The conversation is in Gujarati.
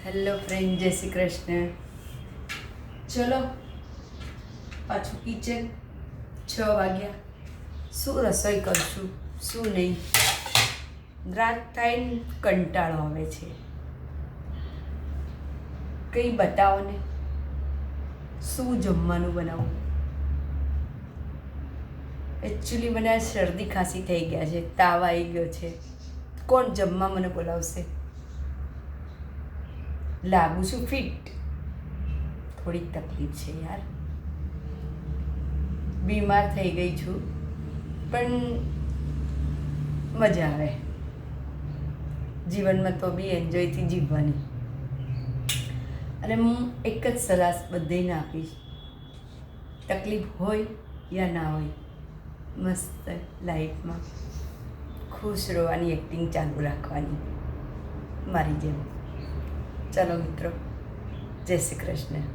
હેલો ફ્રેન્ડ, જય શ્રી કૃષ્ણ. ચલો પાછું કિચન. 6 વાગ્યા. શું રસોઈ કરશું શું નહીં, રાત થાય ને કંટાળો આવે છે. કંઈ બતાવો ને, શું જમવાનું બનાવું. એકચ્યુઅલી મને આ શરદી ખાંસી થઈ ગયા છે, તાવ આવી ગયો છે. કોણ જમવા મને બોલાવશે? લાગુ છું ફિટ, થોડીક તકલીફ છે યાર. બીમાર થઈ ગઈ છું, પણ મજા આવે જીવનમાં તો બી એન્જોયથી જીવવાની. અને હું એક જ સલાહ બધાને આપીશ, તકલીફ હોય યા ના હોય, મસ્ત લાઈફમાં ખુશ રહેવાની, એક્ટિંગ ચાલુ રાખવાની મારી જેમ. ચલો મિત્રો, જય શ્રી કૃષ્ણ.